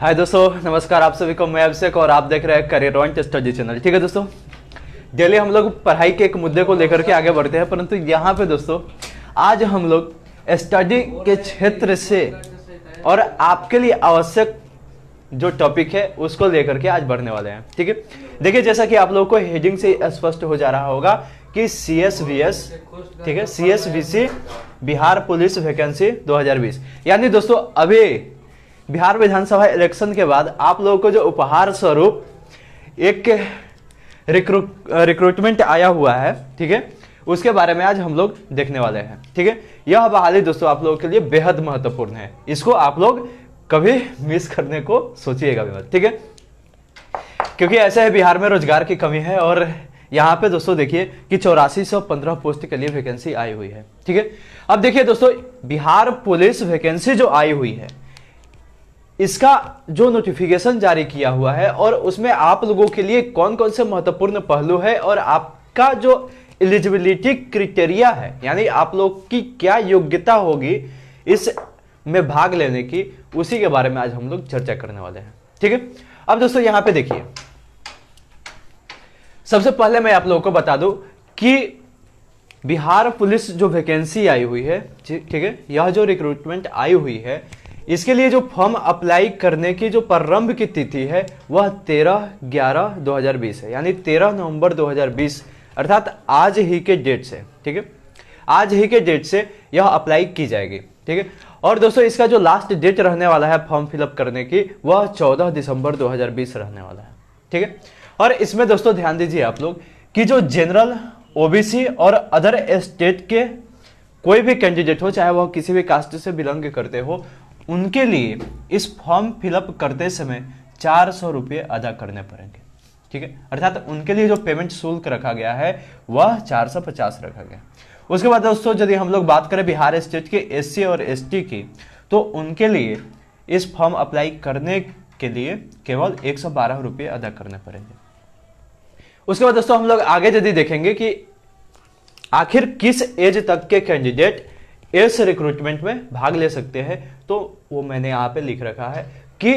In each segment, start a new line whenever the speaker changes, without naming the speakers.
हाय दोस्तों, नमस्कार। आप सभी को मैं अभिषेक और आप देख रहे हैं करियर पॉइंट स्टडी चैनल। ठीक है दोस्तों, डेली हम लोग पढ़ाई के एक मुद्दे को लेकर के आगे बढ़ते हैं, परंतु यहाँ पे दोस्तों आज हम लोग स्टडी के क्षेत्र से और आपके लिए आवश्यक जो टॉपिक है उसको लेकर के आज बढ़ने वाले हैं। ठीक है, देखिए जैसा कि आप लोगों को हेडिंग से स्पष्ट हो जा रहा होगा कि CSVS, ठीक है, CSVC बिहार पुलिस वैकेंसी 2020, यानी दोस्तों अभी बिहार विधानसभा इलेक्शन के बाद आप लोगों को जो उपहार स्वरूप एक रिक्रूटमेंट आया हुआ है, ठीक है, उसके बारे में आज हम लोग देखने वाले हैं। ठीक है, यह बहाली दोस्तों आप लोगों के लिए बेहद महत्वपूर्ण है, इसको आप लोग कभी मिस करने को सोचिएगा भी मत। ठीक है, क्योंकि ऐसा है बिहार में रोजगार की कमी है और यहाँ पे दोस्तों देखिए कि 8415 पोस्ट के लिए वैकेंसी आई हुई है। ठीक है, अब देखिए दोस्तों बिहार पुलिस वैकेंसी जो आई हुई है इसका जो नोटिफिकेशन जारी किया हुआ है और उसमें आप लोगों के लिए कौन कौन से महत्वपूर्ण पहलू है और आपका जो एलिजिबिलिटी क्राइटेरिया है, यानी आप लोग की क्या योग्यता होगी इस में भाग लेने की, उसी के बारे में आज हम लोग चर्चा करने वाले हैं। ठीक है, अब दोस्तों यहां पे देखिए, सबसे पहले मैं आप लोगों को बता दूं कि बिहार पुलिस जो वैकेंसी आई हुई है, ठीक है, यह जो रिक्रूटमेंट आई हुई है इसके लिए जो फॉर्म अप्लाई करने की जो प्रारंभ की तिथि है वह 13/11/2020 है, यानी 13 नवंबर 2020 अर्थात आज ही के डेट से। ठीक है, आज ही के डेट से यह अप्लाई की जाएगी। ठीक है, और दोस्तों इसका जो लास्ट डेट रहने वाला है फॉर्म फिलअप करने की वह 14 दिसंबर 2020 रहने वाला है। ठीक है, और इसमें दोस्तों ध्यान दीजिए आप लोग कि जो जनरल, OBC और अदर स्टेट के कोई भी कैंडिडेट हो, चाहे वह किसी भी कास्ट से बिलोंग करते हो, उनके लिए इस फॉर्म फिलअप करते समय 400 रुपये अदा करने पड़ेंगे। ठीक है, अर्थात उनके लिए जो पेमेंट शुल्क रखा गया है वह 450 रखा गया। उसके बाद दोस्तों यदि हम लोग बात करें बिहार स्टेट के SC और ST की, तो उनके लिए इस फॉर्म अप्लाई करने के लिए केवल 112 रुपये अदा करने पड़ेंगे। उसके बाद दोस्तों हम लोग आगे यदि देखेंगे कि आखिर किस एज तक के कैंडिडेट इस रिक्रूटमेंट में भाग ले सकते हैं, तो वो मैंने यहाँ पे लिख रखा है कि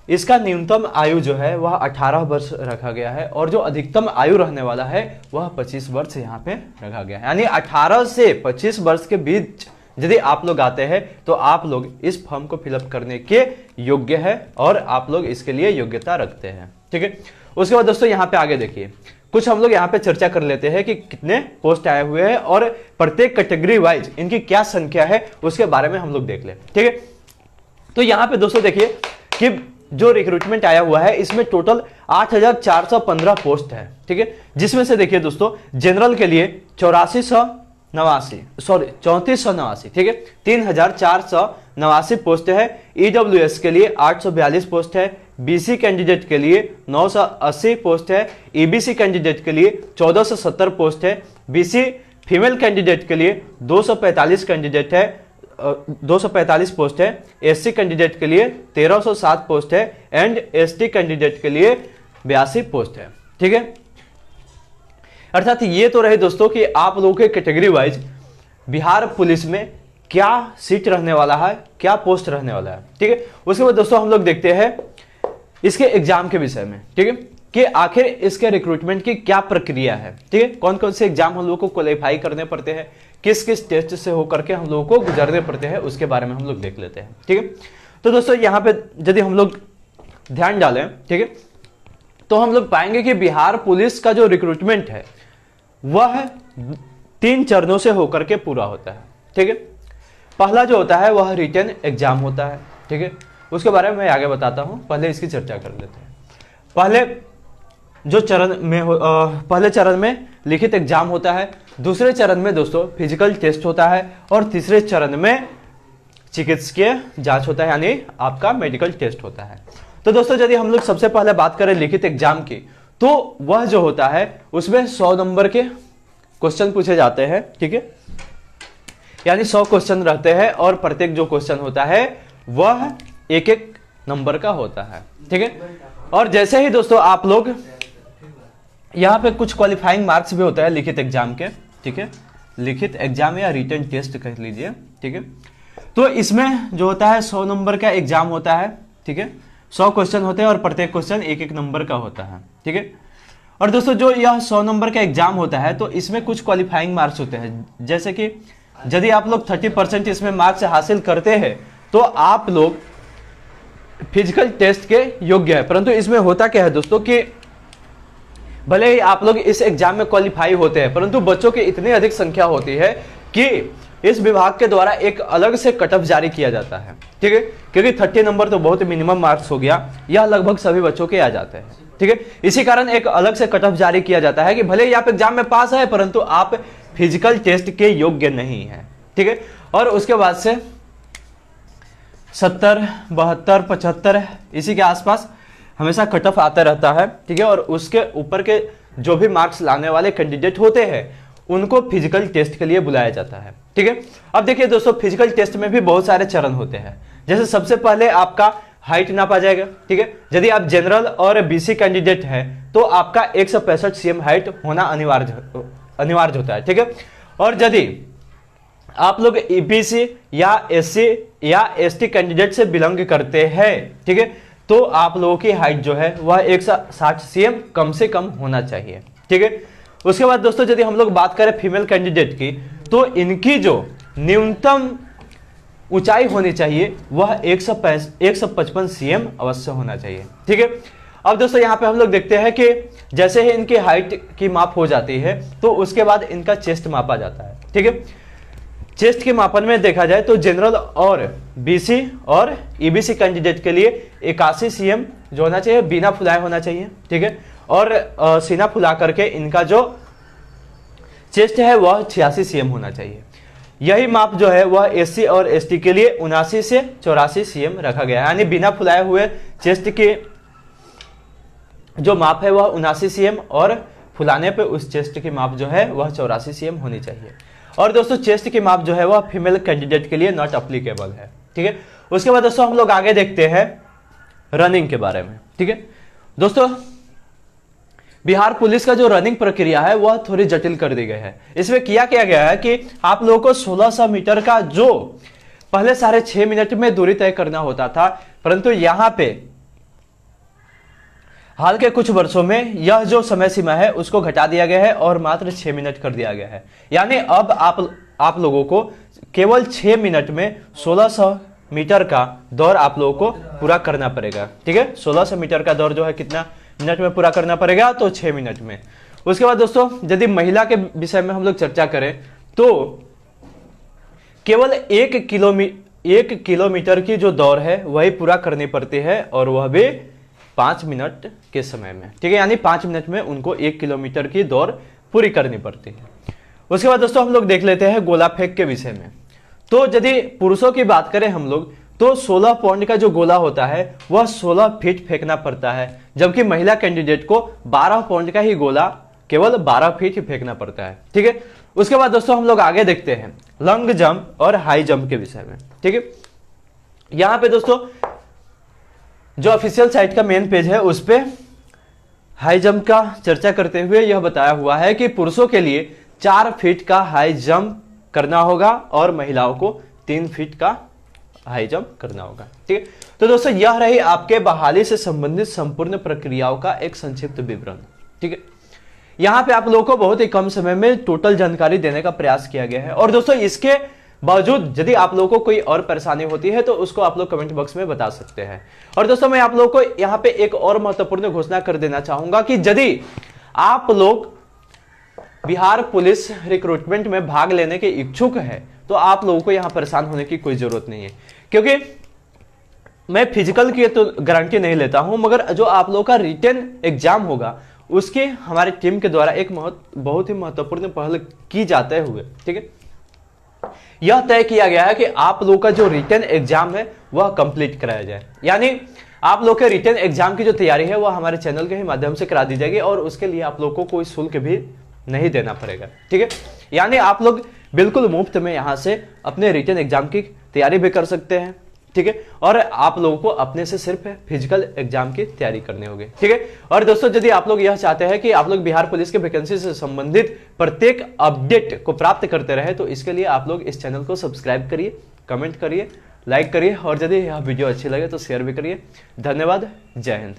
इसका न्यूनतम आयु जो है वह 18 वर्ष रखा गया है और जो अधिकतम आयु रहने वाला है वह 25 वर्ष यहाँ पे रखा गया है, यानी 18 से 25 वर्ष के बीच यदि आप लोग आते हैं तो आप लोग इस फॉर्म को फिलअप करने के योग्य है और आप लोग इसके लिए योग्यता रखते हैं। ठीक है, उसके बाद दोस्तों यहाँ पे आगे देखिए, कुछ हम लोग यहाँ पे चर्चा कर लेते हैं कि कितने पोस्ट आए हुए हैं और प्रत्येक कैटेगरी वाइज इनकी क्या संख्या है उसके बारे में हम लोग देख ले। ठीक है, तो यहाँ पे दोस्तों देखिए कि जो रिक्रूटमेंट आया हुआ है इसमें टोटल 8415 पोस्ट है। ठीक है, जिसमें से देखिए दोस्तों जनरल के लिए 3489, ठीक है, 3489 पोस्ट है। EWS के लिए 842 पोस्ट है। BC कैंडिडेट के लिए 980 पोस्ट है। EBC कैंडिडेट के लिए 1470 पोस्ट है। BC फीमेल कैंडिडेट के लिए 245 कैंडिडेट है, 245 पोस्ट है। SC कैंडिडेट के लिए 1307 पोस्ट है एंड ST कैंडिडेट के लिए 82 पोस्ट है। ठीक है, अर्थात ये तो रहे दोस्तों कि आप लोगों के कैटेगरी वाइज बिहार पुलिस में क्या सीट रहने वाला है, क्या पोस्ट रहने वाला है। ठीक है, उसके बाद दोस्तों हम लोग देखते हैं इसके एग्जाम के विषय में। ठीक है, कि आखिर इसके रिक्रूटमेंट की क्या प्रक्रिया है। ठीक है, कौन कौन से एग्जाम हम लोग को क्वालिफाई करने पड़ते हैं, किस किस टेस्ट से होकर के हम लोगों को गुजरने पड़ते हैं, उसके बारे में हम लोग देख लेते हैं। ठीक है, तो दोस्तों यहाँ पे यदि हम लोग ध्यान डालें, ठीक है, तो हम लोग पाएंगे कि बिहार पुलिस का जो रिक्रूटमेंट है वह 3 चरणों से होकर के पूरा होता है। ठीक है, पहला जो होता है वह रिटन एग्जाम होता है। ठीक है, उसके बारे में मैं आगे बताता हूं, पहले इसकी चर्चा कर लेते हैं। पहले चरण में लिखित एग्जाम होता है, दूसरे चरण में दोस्तों फिजिकल टेस्ट होता है और तीसरे चरण में चिकित्सकीय जांच होता है, यानी आपका मेडिकल टेस्ट होता है। तो दोस्तों यदि हम लोग सबसे पहले बात करें लिखित एग्जाम की, तो वह जो होता है उसमें 100 नंबर के क्वेश्चन पूछे जाते हैं। ठीक है, यानी 100 क्वेश्चन रहते हैं और प्रत्येक जो क्वेश्चन होता है वह एक एक नंबर का होता है। ठीक है, और जैसे ही दोस्तों आप लोग यहाँ पे कुछ क्वालिफाइंग मार्क्स भी होता है लिखित एग्जाम के। ठीक है, लिखित एग्जाम या रिटन टेस्ट कह लीजिए। ठीक है, तो इसमें जो होता है 100 नंबर का एग्जाम होता है। ठीक है, 100 क्वेश्चन होते हैं और प्रत्येक क्वेश्चन एक एक नंबर का होता है, ठीक है। और दोस्तों जो यह 100 नंबर का एग्जाम होता है तो इसमें कुछ क्वालिफाइंग मार्क्स होते हैं, जैसे कि यदि आप लोग 30% इसमें मार्क्स हासिल करते हैं तो आप लोग फिजिकल टेस्ट के योग्य है। परंतु इसमें होता क्या है दोस्तों कि भले ही आप लोग इस एग्जाम में क्वालिफाई होते हैं, परंतु बच्चों की इतनी अधिक संख्या होती है कि इस विभाग के द्वारा एक अलग से कट ऑफ जारी किया जाता है, ठीक है। क्योंकि 30 नंबर तो बहुत मिनिमम मार्क्स हो गया, यह लगभग सभी बच्चों के आ जाते हैं, ठीक है। इसी कारण एक अलग से कट ऑफ जारी किया जाता है कि भले ही आप एग्जाम में पास है परंतु आप फिजिकल टेस्ट के योग्य नहीं है, ठीक है। और उसके बाद से 70, 72, 75 इसी के आसपास हमेशा कट ऑफ आता रहता है, ठीक है। और उसके ऊपर के जो भी मार्क्स लाने वाले कैंडिडेट होते हैं उनको फिजिकल टेस्ट के लिए बुलाया जाता है, ठीक है। अब देखिए दोस्तों, फिजिकल टेस्ट में भी बहुत सारे चरण होते हैं। जैसे सबसे पहले आपका हाइट नापा जाएगा, ठीक है। यदि आप जनरल और बीसी कैंडिडेट है तो आपका 165 cm हाइट होना अनिवार्य होता है, ठीक है। और यदि आप लोग ईबीसी या एससी या एसटी कैंडिडेट से बिलोंग करते हैं, ठीक है, तो आप लोगों की हाइट जो है वह 160 cm कम से कम होना चाहिए, ठीक है। उसके बाद दोस्तों यदि हम लोग बात करें फीमेल कैंडिडेट की तो इनकी जो न्यूनतम ऊंचाई होनी चाहिए वह 155 cm अवश्य होना चाहिए, ठीक है। अब दोस्तों यहाँ पे हम लोग देखते हैं कि जैसे ही इनकी हाइट की माप हो जाती है तो उसके बाद इनका चेस्ट मापा जाता है, ठीक है। चेस्ट के मापन में देखा जाए तो जनरल और बीसी और ईबीसी कैंडिडेट के लिए 81 cm जो होना चाहिए बिना फुलाए होना चाहिए, ठीक है। और सीना फुला करके इनका जो चेस्ट है वह 86 cm होना चाहिए। यही माप जो है वह एससी और एसटी के लिए 79 से 84 cm रखा गया है, यानी बिना फुलाए हुए चेस्ट के जो माप है वह 79 cm और फुलाने पे उस चेस्ट की माप जो है वह 84 cm होनी चाहिए। और दोस्तों चेस्ट की माप जो है वह फीमेल कैंडिडेट के लिए नॉट अप्लीकेबल है, ठीक है। उसके बाद दोस्तों हम लोग आगे देखते हैं रनिंग के बारे में, ठीक है। दोस्तों बिहार पुलिस का जो रनिंग प्रक्रिया है वह थोड़ी जटिल कर दी गई है। इसमें किया गया है कि आप लोगों को 1600 मीटर का जो पहले 6.5 मिनट में दूरी तय करना होता था, परंतु यहां पे हाल के कुछ वर्षों में यह जो समय सीमा है उसको घटा दिया गया है और मात्र 6 मिनट कर दिया गया है। यानी अब आप लोगों को केवल 6 मिनट में 1600 मीटर का दौड़ आप लोगों को पूरा करना पड़ेगा, ठीक है। 1600 मीटर का दौड़ जो है कितना मिनट में पूरा करना पड़ेगा, तो 6 मिनट में। उसके बाद दोस्तों यदि महिला के विषय में हम लोग चर्चा करें तो केवल 1 किलोमीटर की जो दौड़ है वही पूरा करनी पड़ती है और वह भी 5 मिनट के समय में, ठीक है। यानी 5 मिनट में उनको 1 किलोमीटर की दौड़ पूरी करनी पड़ती है। उसके बाद दोस्तों हम लोग देख लेते हैं गोला फेंक के विषय में। तो यदि पुरुषों की बात करें हम लोग तो 16 पाउंड का जो गोला होता है वह 16 फीट फेंकना पड़ता है, जबकि महिला कैंडिडेट को 12 पाउंड का ही गोला केवल 12 फीट फेंकना पड़ता है, ठीक है। उसके बाद दोस्तों हम लोग आगे देखते हैं लॉन्ग जंप और हाई जंप के विषय में, ठीक है। यहां पे दोस्तों जो ऑफिशियल साइट का मेन पेज है उस पे हाई जंप का चर्चा करते हुए यह बताया हुआ है कि पुरुषों के लिए 4 फीट का हाई जंप करना होगा और महिलाओं को 3 फीट का हाई जंप करना होगा, ठीक है। तो दोस्तों यह रही आपके बहाली से संबंधित संपूर्ण प्रक्रियाओं का एक संक्षिप्त विवरण, ठीक है। यहां पे आप लोगों को बहुत ही कम समय में टोटल जानकारी देने का प्रयास किया गया है। और दोस्तों इसके बावजूद यदि आप लोगों को कोई और परेशानी होती है तो उसको आप लोग कमेंट बॉक्स में बता सकते हैं। और दोस्तों मैं आप लोगों को यहां पे एक और महत्वपूर्ण घोषणा कर देना चाहूंगा कि यदि आप लोग बिहार पुलिस रिक्रूटमेंट में भाग लेने के इच्छुक है तो आप लोगों को यहां परेशान होने की कोई जरूरत नहीं है, क्योंकि मैं फिजिकल की तो गारंटी नहीं लेता हूं, मगर जो आप लोगों का रिटन एग्जाम होगा उसके हमारी टीम के द्वारा एक बहुत ही महत्वपूर्ण पहल की जाते हुए, ठीक है, यह तय किया गया है कि आप लोगों का जो रिटन एग्जाम है वह कंप्लीट कराया जाए। यानी आप लोग के रिटन एग्जाम की जो तैयारी है वह हमारे चैनल के ही माध्यम से करा दी जाएगी और उसके लिए आप लोग को कोई शुल्क भी नहीं देना पड़ेगा, ठीक है। यानी आप लोग बिल्कुल मुफ्त में यहां से अपने रिटन एग्जाम की तैयारी भी कर सकते हैं, ठीक है। और आप लोगों को अपने से सिर्फ फिजिकल एग्जाम की तैयारी करनी होगी, ठीक है। और दोस्तों यदि आप लोग यह चाहते हैं कि आप लोग बिहार पुलिस के वैकेंसी से संबंधित प्रत्येक अपडेट को प्राप्त करते रहे तो इसके लिए आप लोग इस चैनल को सब्सक्राइब करिए, कमेंट करिए लाइक करिए और यदि यह वीडियो अच्छी लगे तो शेयर भी करिए। धन्यवाद। जय हिंद।